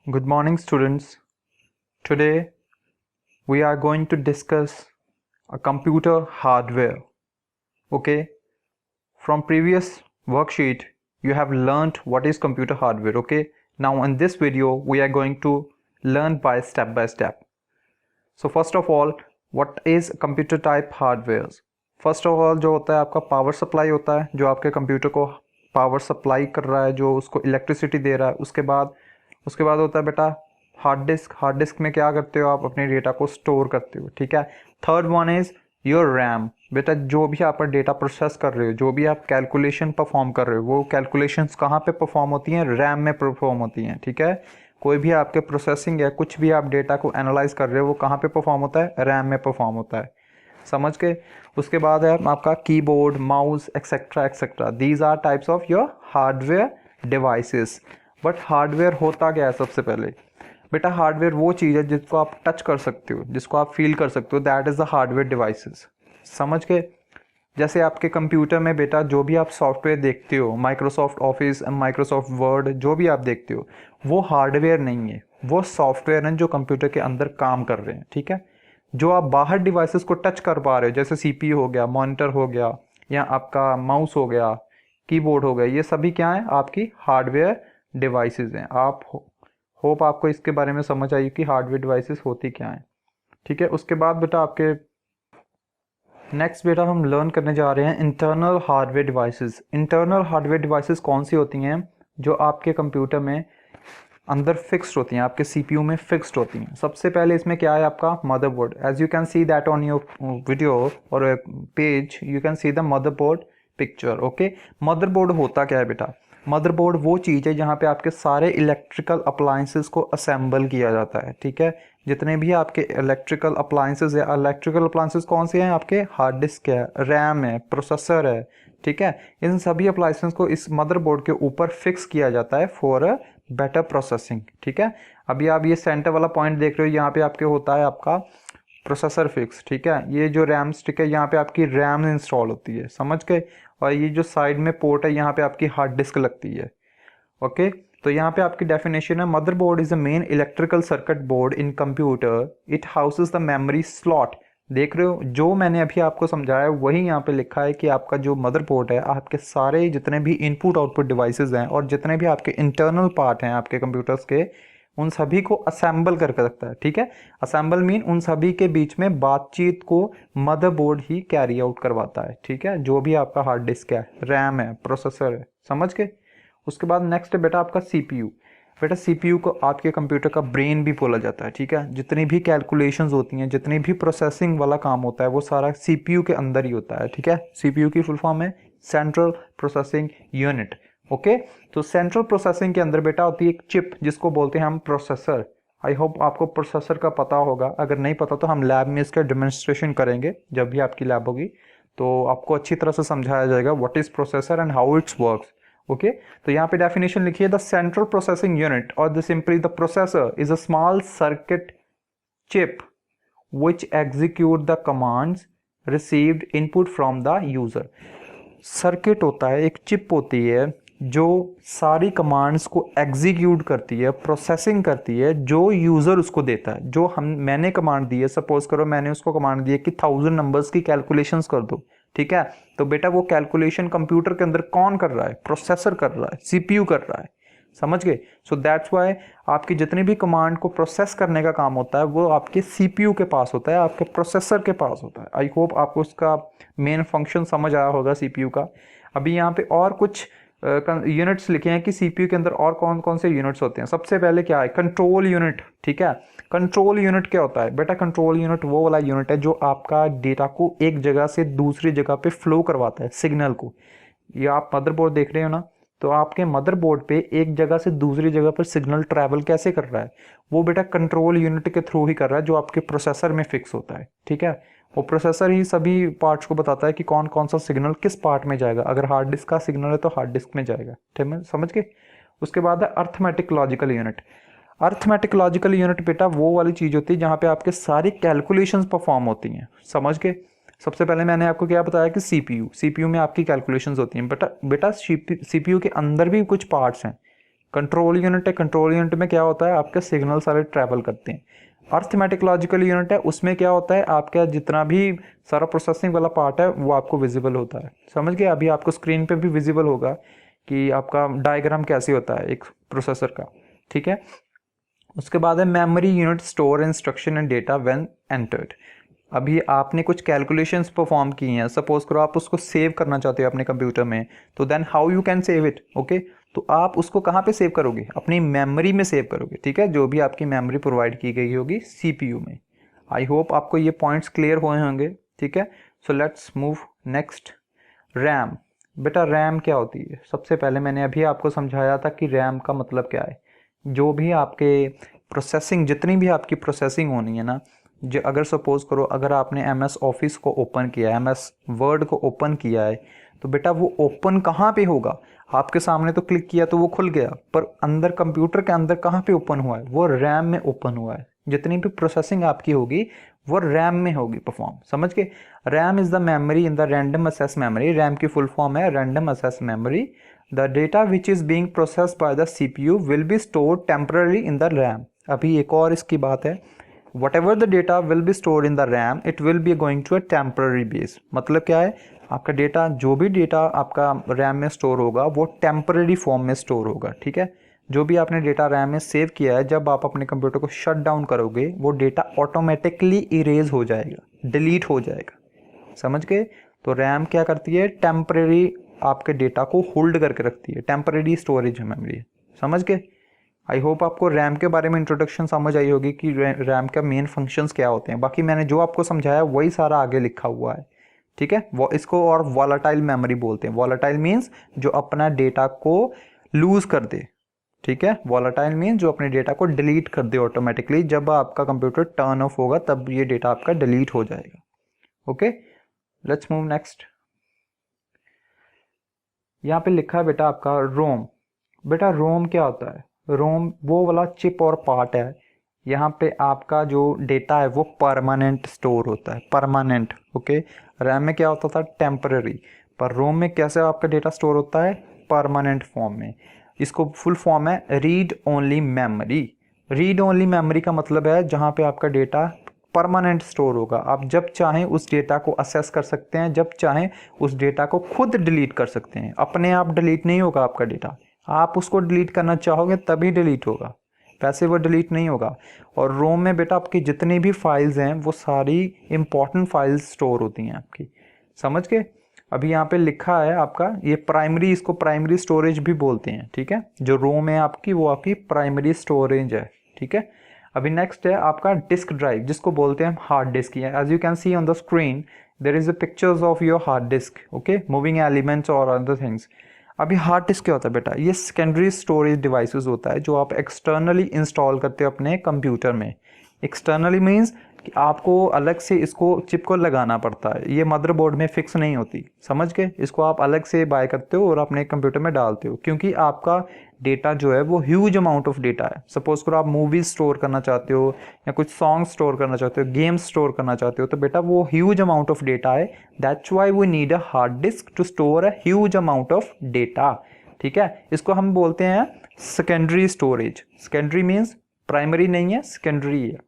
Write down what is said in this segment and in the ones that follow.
Good morning, students. Today we are going to discuss a computer hardware. Okay, from previous worksheet you have learned what is computer hardware. Okay, now in this video we are going to learn by step. So first of all, what is computer type hardware? First of all जो होता है आपका power supply होता है, जो आपके computer को power supply कर रहा है, जो उसको इलेक्ट्रिसिटी दे रहा है. उसके बाद होता है बेटा हार्ड डिस्क में क्या करते हो आप अपने डेटा को स्टोर करते हो. ठीक है. Third one is your RAM. बेटा जो भी आप डेटा प्रोसेस कर रहे हो, जो भी आप कैलकुलेशन परफॉर्म कर रहे हो, वो कैलकुलेशंस कहाँ पे परफॉर्म होती हैं? रैम में परफॉर्म होती हैं. ठीक है. कोई भी आपके प्रोसेसिंग है, कुछ भी आप डेटा को एनालाइज कर रहे हो, वो कहाँ पे परफॉर्म होता है? रैम में परफॉर्म होता है. समझ के. उसके बाद है आपका keyboard, mouse etcetera etcetera. These are types of your hardware devices. But hardware होता क्या है? सबसे पहले बेटा हार्डवेयर वो चीज़ है जिसको आप टच कर सकते हो, जिसको आप फील कर सकते हो. That is the hardware devices. समझ के. जैसे आपके कंप्यूटर में बेटा जो भी आप सॉफ्टवेयर देखते हो, माइक्रोसॉफ्ट ऑफिस, माइक्रोसॉफ्ट वर्ड, जो भी आप देखते हो, वो हार्डवेयर नहीं है, वो सॉफ्टवेयर हैं जो कंप्यूटर के अंदर काम कर रहे हैं. ठीक है. जो आप बाहर डिवाइसेस को टच कर पा रहे हो, जैसे सीपीयू हो गया, मॉनिटर हो गया, या आपका माउस हो गया, कीबोर्ड हो गया, ये सभी क्या है? आपकी हार्डवेयर डिवाइसेस हैं. आप होप आपको इसके बारे में समझ आई कि हार्डवेयर डिवाइसेस होती क्या हैं. ठीक है. उसके बाद बेटा आपके नेक्स्ट बेटा हम लर्न करने जा रहे हैं internal hardware devices. Internal hardware devices कौन सी होती हैं? जो आपके कंप्यूटर में अंदर फिक्स्ड होती हैं, आपके सीपीयू में फिक्स्ड होती हैं. सबसे पहले इसमें क्या है? आपका motherboard. As you can see that on your video और page, you can see the motherboard picture. Okay. Motherboard होता क्या है बेटा? मदरबोर्ड वो चीज़ है जहाँ पे आपके सारे इलेक्ट्रिकल अप्लायंसेस को असेंबल किया जाता है. ठीक है. जितने भी आपके इलेक्ट्रिकल अप्लायंसेस है, इलेक्ट्रिकल अप्लायंसेस कौन से हैं? आपके हार्ड डिस्क है, रैम है, प्रोसेसर है. ठीक है. इन सभी अप्लायंसेस को इस मदरबोर्ड के ऊपर फिक्स किया जाता है फॉर अ बेटर प्रोसेसिंग. ठीक है. अभी आप ये सेंटर वाला पॉइंट देख रहे हो, यहाँ पे आपके होता है आपका प्रोसेसर फिक्स. ठीक है. ये जो रैम स्टिक है, यहाँ पे आपकी रैम इंस्टॉल होती है. समझ गए. और ये जो साइड में पोर्ट है, यहाँ पे आपकी हार्ड डिस्क लगती है. ओके. तो यहाँ पे आपकी डेफिनेशन है, motherboard is the main electrical circuit board in computer. It houses the memory slot. देख रहे हो, जो मैंने अभी आपको समझाया वही यहाँ पे लिखा है कि आपका जो मदरबोर्ड है, आपके सारे जितने भी इनपुट आउटपुट डिवाइसेस हैं और जितने भी आपके इंटरनल पार्ट हैं आपके कंप्यूटर्स के, उन सभी को असेंबल करके रखता है. ठीक है. असेंबल मीन उन सभी के बीच में बातचीत को मदरबोर्ड ही कैरी आउट करवाता है. ठीक है. जो भी आपका हार्ड डिस्क है, रैम है, प्रोसेसर है. समझ के. उसके बाद नेक्स्ट है बेटा आपका सीपीयू. बेटा सीपीयू को आपके कंप्यूटर का ब्रेन भी बोला जाता है. ठीक है. जितनी भी कैलकुलेशंस होती हैं, जितनी भी प्रोसेसिंग वाला काम होता है, वो सारा सीपीयू के अंदर ही होता है. ठीक है. सीपीयू की फुल फॉर्म है सेंट्रल प्रोसेसिंग यूनिट. ओके. तो सेंट्रल प्रोसेसिंग के अंदर बेटा होती है एक चिप जिसको बोलते हैं हम प्रोसेसर. आई होप आपको प्रोसेसर का पता होगा. अगर नहीं पता तो हम लैब में इसका डेमोन्स्ट्रेशन करेंगे. जब भी आपकी लैब होगी तो आपको अच्छी तरह से समझाया जाएगा what is processor and how it's works. Okay. तो यहाँ पे डेफिनेशन लिखिए, द सेंट्रल प्रोसेसिंग यूनिट और the simply the processor is a small circuit chip which execute the commands received input from the user. Circuit होता है, एक chip होती है जो सारी कमांड्स को एग्जीक्यूट करती है, प्रोसेसिंग करती है, जो यूज़र उसको देता है. जो मैंने कमांड दी है, सपोज करो मैंने उसको कमांड दी है कि 1000 नंबर्स की कैलकुलेशंस कर दो. ठीक है. तो बेटा वो कैलकुलेशन कंप्यूटर के अंदर कौन कर रहा है? प्रोसेसर कर रहा है, सीपीयू कर रहा है. समझ गए. सो दैट्स वाई आपकी जितनी भी कमांड को प्रोसेस करने का काम होता है वो आपके सीपीयू के पास होता है, आपके प्रोसेसर के पास होता है. आई होप आपको उसका मेन फंक्शन समझ आया होगा सीपीयू का. अभी यहाँ पे और कुछ यूनिट्स लिखे हैं कि सीपीयू के अंदर और कौन कौन से यूनिट्स होते हैं. सबसे पहले क्या है? Control unit. ठीक है. कंट्रोल यूनिट क्या होता है बेटा? कंट्रोल यूनिट वो वाला यूनिट है जो आपका डेटा को एक जगह से दूसरी जगह पे फ्लो करवाता है, सिग्नल को. ये आप मदरबोर्ड देख रहे हो ना, तो आपके मदरबोर्ड पे एक जगह से दूसरी जगह पर सिग्नल ट्रैवल कैसे कर रहा है? वो बेटा कंट्रोल यूनिट के थ्रू ही कर रहा है, जो आपके प्रोसेसर में फिक्स होता है. ठीक है. वो प्रोसेसर ही सभी पार्ट्स को बताता है कि कौन कौन सा सिग्नल किस पार्ट में जाएगा. अगर हार्ड डिस्क का सिग्नल है तो हार्ड डिस्क में जाएगा. ठीक है. समझ के. उसके बाद है arithmetic logical unit. Arithmetic logical unit बेटा वो वाली चीज़ होती है जहाँ पे आपके सारी कैलकुलेशंस परफॉर्म होती हैं. समझ के. सबसे पहले मैंने आपको क्या बताया कि सीपीयू में आपकी कैलकुलेशंस होती हैं. बेटा सीपीयू के अंदर भी कुछ पार्ट्स हैं. कंट्रोल यूनिट है, कंट्रोल यूनिट में क्या होता है, आपके सिग्नल सारे ट्रैवल करते हैं। अर्थमेटिक लॉजिकल यूनिट है, उसमें क्या होता है, आपका जितना भी सारा प्रोसेसिंग वाला पार्ट है वो आपको विजिबल होता है। समझ गए, अभी आपको स्क्रीन पे भी विजिबल होगा कि आपका डायग्राम कैसे होता है एक प्रोसेसर का, ठीक है। उसके बाद है memory unit, store instruction and data when entered. अभी आपने कुछ कैलकुलेशंस परफॉर्म की हैं, सपोज करो आप उसको सेव करना चाहते हो अपने कंप्यूटर में, तो then how you can save it, okay. तो आप उसको कहाँ पे सेव करोगे, अपनी मेमोरी में सेव करोगे, ठीक है, जो भी आपकी मेमोरी प्रोवाइड की गई होगी सीपीयू में। आई होप आपको ये पॉइंट्स क्लियर हुए होंगे, ठीक है। So let's move next. RAM. बेटा रैम क्या होती है, सबसे पहले मैंने अभी आपको समझाया था कि रैम का मतलब क्या है। जो भी आपके प्रोसेसिंग, जितनी भी आपकी प्रोसेसिंग होनी है ना, जो अगर सपोज करो अगर आपने MS ऑफिस को ओपन किया है, MS वर्ड को ओपन किया है, तो बेटा वो ओपन कहाँ पे होगा, आपके सामने तो क्लिक किया तो वो खुल गया, पर अंदर कंप्यूटर के अंदर कहाँ पे ओपन हुआ है, वो रैम में ओपन हुआ है। जितनी भी प्रोसेसिंग आपकी होगी वो रैम में होगी परफॉर्म, समझ के। RAM is the memory in the random access memory. RAM की फुल फॉर्म है random access memory. The data which is being processed by the CPU will be stored temporary in the RAM. अभी एक और इसकी बात है, whatever the data will be stored in the RAM, it will be going to a temporary base। मतलब क्या है, आपका डेटा, जो भी डेटा आपका रैम में स्टोर होगा वो टेम्पररी फॉर्म में स्टोर होगा, ठीक है। जो भी आपने डेटा रैम में सेव किया है, जब आप अपने कंप्यूटर को शट डाउन करोगे वो डेटा ऑटोमेटिकली इरेज हो जाएगा, डिलीट हो जाएगा, समझ गए। तो रैम क्या करती है, टेम्पररी आपके डेटा को होल्ड करके रखती है, टेम्पररी स्टोरेज मेमोरी, समझ गए। आई होप आपको रैम के बारे में इंट्रोडक्शन समझ आई होगी कि रैम का मेन फंक्शंस क्या होते हैं। बाकी मैंने जो आपको समझाया वही सारा आगे लिखा हुआ है, ठीक है। वो इसको और वॉलेटाइल मेमोरी बोलते हैं। वॉलेटाइल मीन्स जो अपना डेटा को लूज कर दे, ठीक है। वॉलेटाइल मीन्स जो अपने डेटा को डिलीट कर दे ऑटोमेटिकली, जब आपका कंप्यूटर टर्न ऑफ होगा तब ये डेटा आपका डिलीट हो जाएगा, ओके। Let's move next. यहाँ पे लिखा है बेटा आपका रोम। बेटा रोम क्या होता है, रोम वो वाला चिप और पार्ट है, यहाँ पे आपका जो डेटा है वो परमानेंट स्टोर होता है, परमानेंट, ओके। रैम में क्या होता था, टेम्पररी, पर रोम में कैसे आपका डेटा स्टोर होता है, परमानेंट फॉर्म में। इसको फुल फॉर्म है read only memory. Read only memory का मतलब है जहाँ पे आपका डेटा परमानेंट स्टोर होगा, आप जब चाहें उस डेटा को असेस कर सकते हैं, जब चाहें उस डेटा को खुद डिलीट कर सकते हैं। अपने आप डिलीट नहीं होगा आपका डेटा, आप उसको डिलीट करना चाहोगे तभी डिलीट होगा, वैसे वो डिलीट नहीं होगा। और रोम में बेटा आपकी जितनी भी फाइल्स हैं वो सारी इंपॉर्टेंट फाइल्स स्टोर होती हैं आपकी, समझ के। अभी यहाँ पे लिखा है आपका ये प्राइमरी, इसको प्राइमरी स्टोरेज भी बोलते हैं, ठीक है। जो रोम है आपकी वो आपकी प्राइमरी स्टोरेज है, ठीक है। अभी नेक्स्ट है आपका डिस्क ड्राइव, जिसको बोलते हैं hard disk. As you can see on the screen there is a pictures of your hard disk, okay, moving elements और अदर थिंग्स। अभी हार्ड डिस्क क्या होता है बेटा, ये सेकेंडरी स्टोरेज डिवाइसेस होता है जो आप एक्सटर्नली इंस्टॉल करते हो अपने कंप्यूटर में। एक्सटर्नली मीन्स कि आपको अलग से इसको चिप को लगाना पड़ता है, ये मदरबोर्ड में फिक्स नहीं होती, समझ के। इसको आप अलग से बाय करते हो और अपने कंप्यूटर में डालते हो, क्योंकि आपका डेटा जो है वो ह्यूज अमाउंट ऑफ डेटा है। सपोज करो आप मूवीज स्टोर करना चाहते हो या कुछ सॉन्ग स्टोर करना चाहते हो, गेम्स स्टोर करना चाहते हो, तो बेटा वो ह्यूज अमाउंट ऑफ डेटा है। That's why we need a hard disk to store a huge amount of data, ठीक है। इसको हम बोलते हैं secondary storage. Secondary means primary नहीं है, सेकेंडरी है।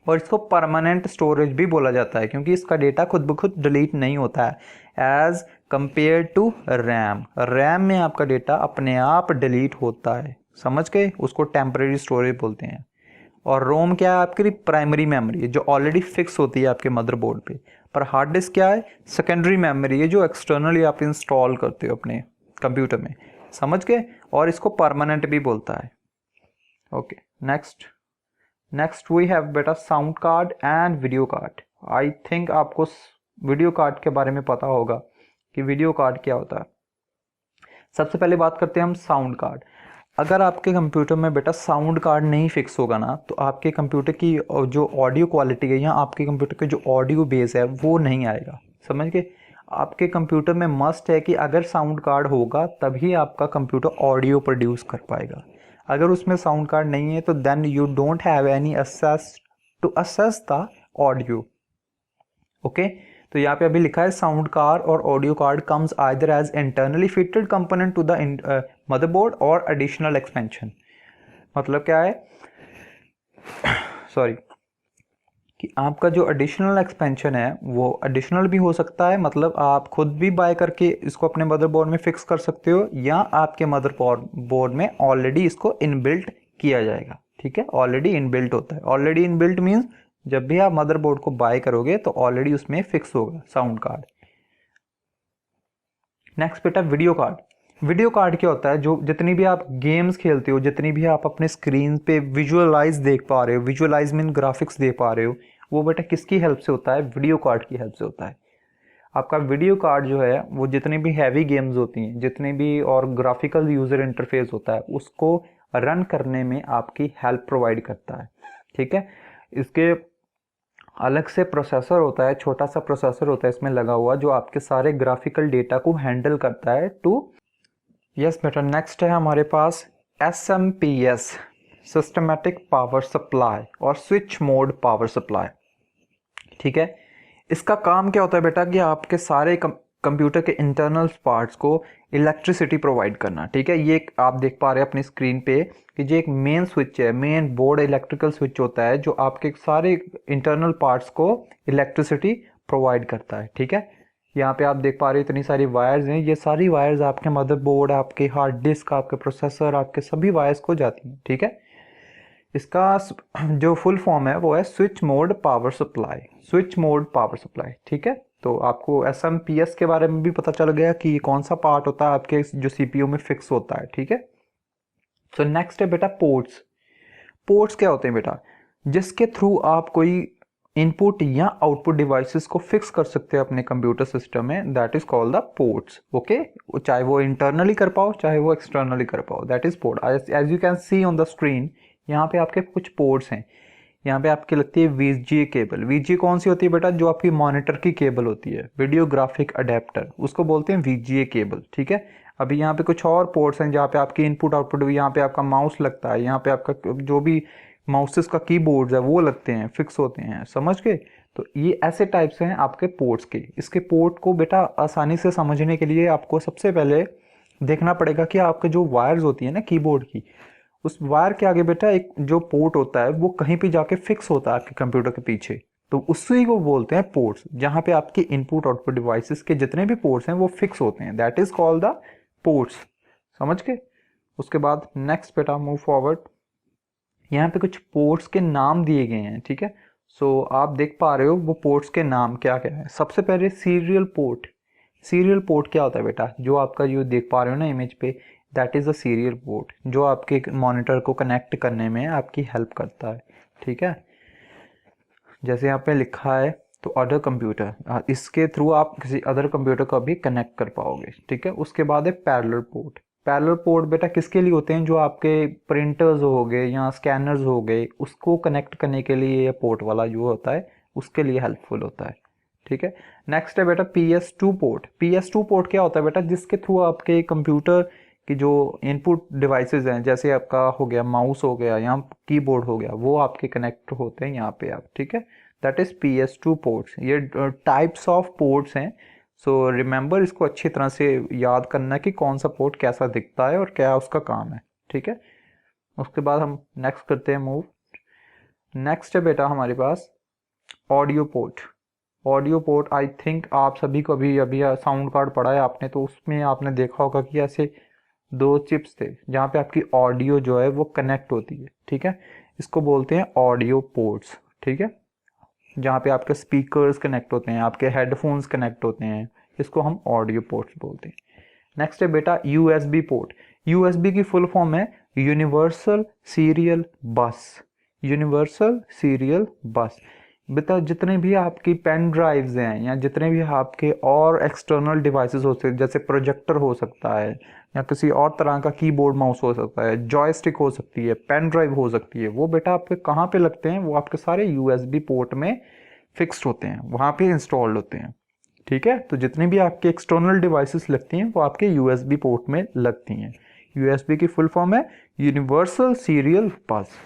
और इसको परमानेंट स्टोरेज भी बोला जाता है, क्योंकि इसका डेटा खुद ब खुद डिलीट नहीं होता है as compare to RAM. RAM में आपका डेटा अपने आप डिलीट होता है, समझ गए, उसको टेम्परेरी स्टोरेज बोलते हैं। और रोम क्या है, आपकी प्राइमरी मेमोरी है जो ऑलरेडी फिक्स होती है आपके मदरबोर्ड पे। पर हार्ड डिस्क क्या है, सेकेंडरी मेमोरी है जो एक्सटर्नली आप इंस्टॉल करते हो अपने कंप्यूटर में, समझ गए। और इसको परमानेंट भी बोलता है, ओके। नेक्स्ट वी हैव बेटा sound card and video card. I think आपको वीडियो कार्ड के बारे में पता होगा कि वीडियो कार्ड क्या होता है। सबसे पहले बात करते हैं हम साउंड कार्ड। अगर आपके कंप्यूटर में बेटा साउंड कार्ड नहीं फिक्स होगा ना, तो आपके कंप्यूटर की जो ऑडियो क्वालिटी है या आपके कंप्यूटर के जो ऑडियो बेस है वो नहीं आएगा, समझ के। आपके कंप्यूटर में मस्ट है कि अगर साउंड कार्ड होगा तभी आपका कंप्यूटर ऑडियो प्रोड्यूस कर पाएगा। अगर उसमें साउंड कार्ड नहीं है तो then you don't have any access to access the audio, okay. तो यहाँ पे अभी लिखा है साउंड कार्ड और audio card comes either as internally fitted component to the motherboard और एडिशनल एक्सपेंशन, मतलब क्या है सॉरी कि आपका जो एडिशनल एक्सपेंशन है वो एडिशनल भी हो सकता है, मतलब आप खुद भी बाय करके इसको अपने मदरबोर्ड में फिक्स कर सकते हो, या आपके मदरबोर्ड में ऑलरेडी इसको इनबिल्ट किया जाएगा। ठीक है, ऑलरेडी इनबिल्ट होता है। ऑलरेडी इनबिल्ट मींस जब भी आप मदरबोर्ड को बाय करोगे तो ऑलरेडी उसमें फिक्स होगा साउंड कार्ड। नेक्स्ट बेटा वीडियो कार्ड। वीडियो कार्ड क्या होता है, जो जितनी भी आप गेम्स खेलते हो, जितनी भी आप अपने स्क्रीन पे विजुअलाइज देख पा रहे हो, विजुअलाइज मीन ग्राफिक्स देख पा रहे हो, वो बेटा किसकी हेल्प से होता है, वीडियो कार्ड की हेल्प से होता है। आपका वीडियो कार्ड जो है वो जितनी भी हैवी गेम्स होती हैं, जितने भी और ग्राफिकल यूजर इंटरफेस होता है, उसको रन करने में आपकी हेल्प प्रोवाइड करता है। ठीक है, इसके अलग से प्रोसेसर होता है, छोटा सा प्रोसेसर होता है इसमें लगा हुआ, जो आपके सारे ग्राफिकल डेटा को हैंडल करता है टू यस बेटा। नेक्स्ट है हमारे पास SMP सिस्टमेटिक पावर सप्लाई और स्विच मोड पावर सप्लाई। ठीक है, इसका काम क्या होता है बेटा कि आपके सारे कंप्यूटर के इंटरनल पार्ट्स को इलेक्ट्रिसिटी प्रोवाइड करना। ठीक है, ये आप देख पा रहे हैं अपनी स्क्रीन पे कि जो एक मेन स्विच है, मेन बोर्ड इलेक्ट्रिकल स्विच होता है जो आपके सारे इंटरनल पार्ट्स को इलेक्ट्रिसिटी प्रोवाइड करता है। ठीक है, यहाँ पे आप देख पा रहे हैं इतनी सारी वायर्स हैं, ये सारी वायर्स आपके मदरबोर्ड, आपके हार्ड डिस्क, आपके प्रोसेसर, आपके सभी वायर्स को जाती हैं। ठीक है, इसका जो फुल फॉर्म है वो है switch mode power supply, switch mode power supply. ठीक है, तो आपको SMP के बारे में भी पता चल गया कि ये कौन सा पार्ट होता है आपके जो CPU में फिक्स होता है। ठीक है, तो नेक्स्ट है बेटा पोर्ट्स। पोर्ट्स क्या होते हैं बेटा, जिसके थ्रू आप कोई इनपुट या आउटपुट डिवाइसेस को फिक्स कर सकते हैं अपने कंप्यूटर सिस्टम में, that is called the ports. Okay, चाहे वो इंटरनली कर पाओ चाहे वो एक्सटर्नली कर पाओ, that is port. As you can see on the screen, यहाँ पे आपके कुछ पोर्ट्स हैं। यहाँ पे आपकी लगती है VGA केबल। VGA कौन सी होती है बेटा, जो आपकी मॉनिटर की केबल होती है, वीडियो ग्राफिक अडेप्टर, उसको बोलते हैं VGA केबल। ठीक है, अभी यहाँ पे कुछ और पोर्ट्स हैं जहाँ पे आपकी इनपुट आउटपुट, यहाँ पे आपका माउस लगता है, यहाँ पे आपका जो भी माउसेस का कीबोर्ड्स है वो लगते हैं, फिक्स होते हैं, समझ गए। तो ये ऐसे टाइप्स हैं आपके पोर्ट्स के। इसके पोर्ट को बेटा आसानी से समझने के लिए आपको सबसे पहले देखना पड़ेगा कि आपके जो वायर्स होती है ना कीबोर्ड की, उस वायर के आगे बेटा एक जो पोर्ट होता है वो कहीं पे जाके फिक्स होता है आपके कंप्यूटर के पीछे, तो उसी को बोलते हैं पोर्ट्स, जहां पे आपके इनपुट आउटपुट डिवाइसेस के जितने भी पोर्ट्स हैं वो फिक्स होते हैं, that is called the ports. समझ गए। उसके बाद नेक्स्ट बेटा मूव फॉरवर्ड, यहाँ पे कुछ पोर्ट्स के नाम दिए गए हैं। ठीक है, सो आप देख पा रहे हो वो पोर्ट्स के नाम क्या क्या है। सबसे पहले सीरियल पोर्ट। सीरियल पोर्ट क्या होता है बेटा, जो आपका जो देख पा रहे हो ना इमेज पे, that is a serial port, जो आपके मॉनिटर को कनेक्ट करने में आपकी हेल्प करता है। ठीक है, जैसे यहाँ पे लिखा है तो अदर कंप्यूटर, इसके थ्रू आप किसी अदर कंप्यूटर को भी कनेक्ट कर पाओगे। ठीक है, उसके बाद है पैरेलल पोर्ट। पैरेलल पोर्ट बेटा किसके लिए होते हैं, जो आपके प्रिंटर्स हो गए या स्कैनर्स हो गए, उसको कनेक्ट करने के लिए ये पोर्ट वाला जो होता है उसके लिए हेल्पफुल होता है। ठीक है, नेक्स्ट है बेटा PS2 पोर्ट। PS2 पोर्ट क्या होता है बेटा, जिसके थ्रू आपके कंप्यूटर की जो इनपुट डिवाइसेस हैं, जैसे आपका हो गया माउस हो गया या कीबोर्ड हो गया, वो आपके कनेक्ट होते हैं यहाँ पे आप। ठीक है, दैट इज PS2 पोर्ट्स। ये टाइप्स ऑफ पोर्ट्स हैं, सो रिमेंबर इसको अच्छी तरह से याद करना कि कौन सा पोर्ट कैसा दिखता है और क्या उसका काम है। ठीक है, उसके बाद हम नेक्स्ट करते हैं मूव। नेक्स्ट है बेटा हमारे पास audio port. Audio port I think आप सभी को अभी साउंड कार्ड पढ़ा है आपने, तो उसमें आपने देखा होगा कि ऐसे दो चिप्स थे जहाँ पे आपकी ऑडियो जो है वो कनेक्ट होती है। ठीक है, इसको बोलते हैं ऑडियो पोर्ट्स। ठीक है, जहाँ पे आपके स्पीकर्स कनेक्ट होते हैं, आपके हेडफोन्स कनेक्ट होते हैं, इसको हम ऑडियो पोर्ट्स बोलते हैं। नेक्स्ट है बेटा USB पोर्ट। USB की फुल फॉर्म है यूनिवर्सल सीरियल बस। यूनिवर्सल सीरियल बस बेटा जितने भी आपकी पेन ड्राइव्स हैं या जितने भी आपके और एक्सटर्नल डिवाइसेस होते हैं, जैसे प्रोजेक्टर हो सकता है या किसी और तरह का कीबोर्ड माउस हो सकता है, जॉयस्टिक हो सकती है, पेन ड्राइव हो सकती है, वो बेटा आपके कहाँ पे लगते हैं, वो आपके सारे USB पोर्ट में फिक्स्ड होते हैं, वहाँ पे इंस्टॉल्ड होते हैं। ठीक है, तो जितनी भी आपकी एक्सटर्नल डिवाइसेस लगती हैं वो आपके USB पोर्ट में लगती हैं। USB की फुल फॉर्म है यूनिवर्सल सीरियल बस।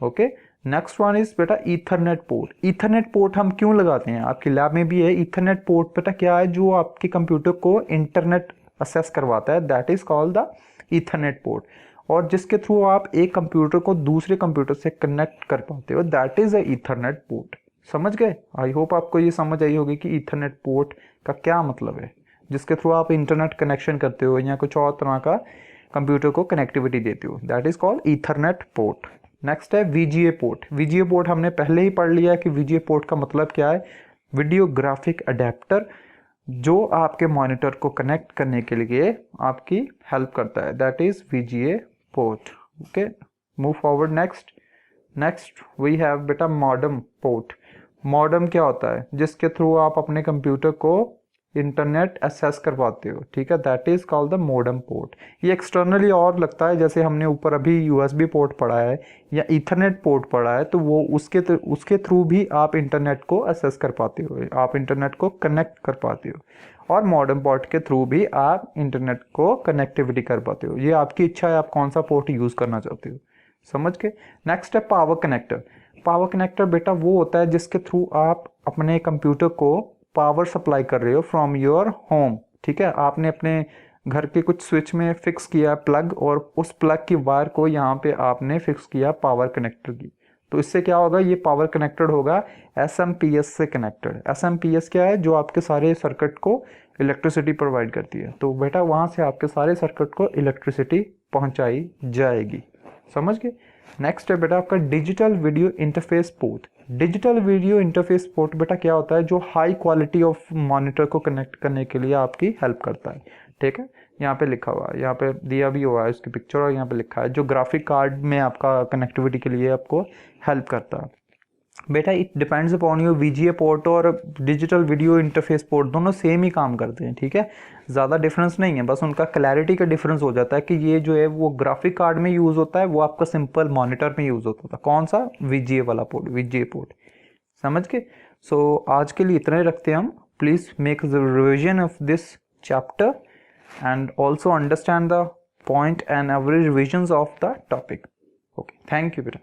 ओके, नेक्स्ट वन इज बेटा ईथरनेट पोर्ट। ईथरनेट पोर्ट हम क्यों लगाते हैं, आपकी लैब में भी है। ईथरनेट पोर्ट बेटा क्या है, जो आपके कंप्यूटर को इंटरनेट असेस करवाता है, that is called the Ethernet port, और जिसके थ्रू आप एक कंप्यूटर को दूसरे कंप्यूटर से कनेक्ट कर पाते हो, that is a Ethernet port. समझ गए? आई होप आपको ये समझ आई होगी कि ईथरनेट पोर्ट का क्या मतलब है, जिसके थ्रू आप इंटरनेट कनेक्शन करते हो या कुछ और तरह का कंप्यूटर को कनेक्टिविटी देते हो, that is called Ethernet port. Next है वीजीए पोर्ट। वीजीए पोर्ट हमने पहले ही पढ़ लिया कि वीजीए पोर्ट का मतलब क्या है, वीडियो ग्राफिक अडेप्टर, जो आपके मॉनिटर को कनेक्ट करने के लिए आपकी हेल्प करता है, that is VGA port. Okay, move forward. Next we have बेटा मॉडेम पोर्ट। मॉडेम क्या होता है, जिसके थ्रू आप अपने कंप्यूटर को इंटरनेट एक्सेस करवाते हो, ठीक है, that is called the modem port. ये एक्सटर्नली और लगता है, जैसे हमने ऊपर अभी यूएसबी पोर्ट पढ़ा है या ईथरनेट पोर्ट पढ़ा है, तो वो उसके थ्रू भी आप इंटरनेट को एक्सेस कर पाते हो, आप इंटरनेट को कनेक्ट कर पाते हो, और मॉडेम पोर्ट के थ्रू भी आप इंटरनेट को कनेक्टिविटी कर पाते हो। ये आपकी इच्छा है, आप कौन सा पोर्ट यूज करना चाहते हो। समझ के? नेक्स्ट है पावर कनेक्टर। पावर कनेक्टर बेटा वो होता है जिसके थ्रू आप अपने कंप्यूटर को पावर सप्लाई कर रहे हो फ्रॉम योर होम, ठीक है, आपने अपने घर के कुछ स्विच में फिक्स किया प्लग, और उस प्लग की वायर को यहाँ पे आपने फिक्स किया पावर कनेक्टर की, तो इससे क्या होगा, ये पावर कनेक्टेड होगा एसएमपीएस से कनेक्टेड। एसएमपीएस क्या है, जो आपके सारे सर्किट को इलेक्ट्रिसिटी प्रोवाइड करती है, तो बेटा वहाँ से आपके सारे सर्किट को इलेक्ट्रिसिटी पहुँचाई जाएगी। समझ गए? नेक्स्ट है बेटा आपका digital video interface port. Digital video interface port बेटा क्या होता है, जो हाई क्वालिटी ऑफ मॉनिटर को कनेक्ट करने के लिए आपकी हेल्प करता है, ठीक है, यहाँ पे लिखा हुआ है, यहाँ पे दिया भी हुआ है उसकी पिक्चर, और यहाँ पे लिखा है जो ग्राफिक कार्ड में आपका कनेक्टिविटी के लिए आपको हेल्प करता है। बेटा it depends upon your VGA port और डिजिटल वीडियो इंटरफेस पोर्ट, दोनों सेम ही काम करते हैं, ठीक है, ज़्यादा डिफरेंस नहीं है, बस उनका क्लैरिटी का डिफरेंस हो जाता है कि ये जो है वो ग्राफिक कार्ड में यूज़ होता है, वो आपका सिंपल मॉनिटर में यूज़ होता था। कौन सा? वीजीए वाला पोर्ट, वीजीए पोर्ट। समझ के? सो आज के लिए इतना ही रखते हैं हम। Please make the revision of this chapter and also understand the point and average revisions of the topic. Okay, thank you beta.